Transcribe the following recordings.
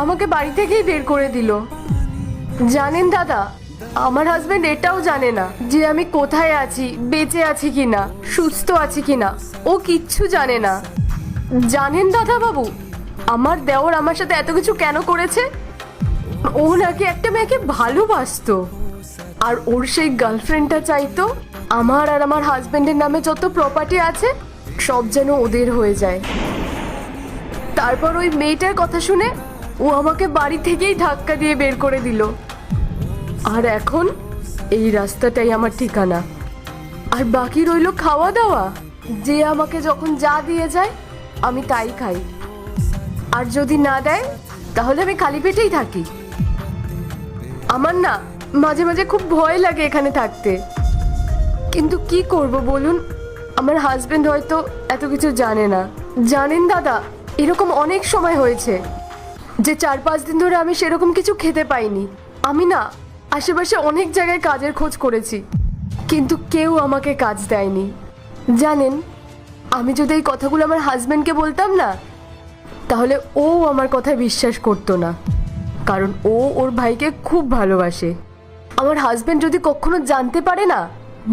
আমাকে বাড়ি থেকেই বের করে দিল। জানেন দাদা, আমার হাজবেন্ড এটাও জানে না যে আমি কোথায় আছি, বেঁচে আছি কিনা, সুস্থ আছি কিনা। ও কিচ্ছু জানে না। জানেন দাদা বাবু, আমার দেওর আমার সাথে এত কিছু কেন করেছে? ও নাকি একটা মেয়েকে ভালোবাসতো, আর ওর সেই গার্লফ্রেন্ডটা চাইতো আমার আর আমার হাজবেন্ডের নামে যত প্রপার্টি আছে সব যেন ওদের হয়ে যায়। তারপর ওই মেয়েটার কথা শুনে ও আমাকে বাড়ি থেকেই ধাক্কা দিয়ে বের করে দিল। আর এখন এই রাস্তাটাই আমার ঠিকানা। আর বাকি রইল খাওয়া দাওয়া, যে আমাকে যখন যা দিয়ে যায় আমি তাই খাই, আর যদি না দেয় তাহলে আমি খালি পেটেই থাকি। আমার না মাঝে মাঝে খুব ভয় লাগে এখানে থাকতে, কিন্তু কি করব বলুন? আমার হাজবেন্ড হয়তো এত কিছু জানে না। জানেন দাদা, এরকম অনেক সময় হয়েছে যে 4-5 দিন ধরে আমি সেরকম কিছু খেতে পাইনি। আমি না আশেপাশে অনেক জায়গায় কাজের খোঁজ করেছি, কিন্তু কেউ আমাকে কাজ দেয়নি। জানেন, আমি যদি এই কথাগুলো আমার হাজবেন্ডকে বলতাম না, তাহলে ও আমার কথায় বিশ্বাস করতো না, কারণ ও ওর ভাইকে খুব ভালোবাসে। আমার হাজবেন্ড যদি কখনো জানতে পারে না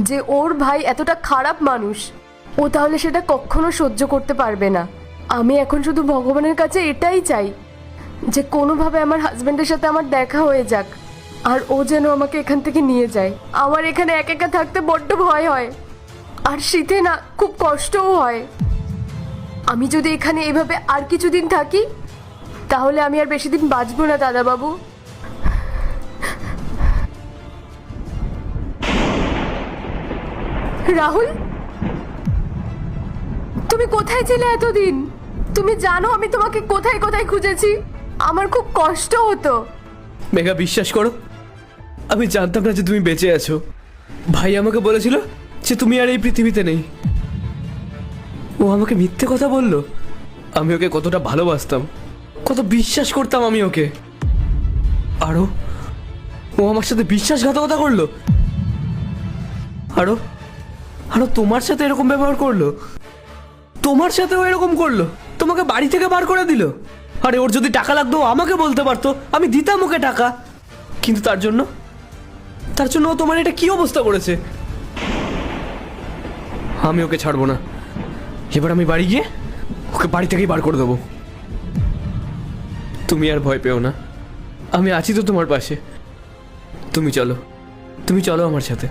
যে ওর ভাই এতটা খারাপ মানুষ, ও তাহলে সেটা কখনো সহ্য করতে পারবে না। আমি এখন শুধু ভগবানের কাছে এটাই চাই যে কোনোভাবে আমার হাজবেন্ডের সাথে আমার দেখা হয়ে যাক, আর ও যেন আমাকে এখান থেকে নিয়ে যায়। আমার এখানে একা একা থাকতে বড্ড ভয় হয়, আর শীতে না খুব কষ্টও হয়। আমি যদি এখানে এইভাবে আর কিছুদিন থাকি, তাহলে আমি আর বেশি দিন বাঁচবো না দাদাবাবু। রাহুল, তুমি কোথায় ছিলে এতদিন? তুমি জানো আমি তোমাকে কোথায় কোথায় খুঁজেছি? আমার খুব কষ্ট হতো। মেঘা, বিশ্বাস করো, আমি জানতাম না যে তুমি বেঁচে আছো। ভাই আমাকে বলেছিল যে তুমি আর এই পৃথিবীতে নেই। ও আমাকে মিথ্যে কথা বললো। আমি ওকে কতটা ভালোবাসতাম, কত বিশ্বাস করতাম আমি ওকে। আরো ও আমার সাথে বিশ্বাসঘাতকতা করলো। আরো আরো তোমার সাথে এরকম ব্যবহার করলো। তোমার সাথেও এরকম করলো, তোমাকে বাড়ি থেকে বার করে দিল। আরে ওর যদি টাকা লাগতো ও আমাকে বলতে পারতো, আমি দিতাম ওকে টাকা। কিন্তু তার জন্য ও তোমার এটা কি অবস্থা করেছে। আমি ওকে ছাড়বো না। এবার আমি বাড়ি গিয়ে ওকে বাড়ি থেকেই বার করে দেবো। তুমি আর ভয় পেও না, আমি আছি তো তোমার পাশে। তুমি চলো আমার সাথে।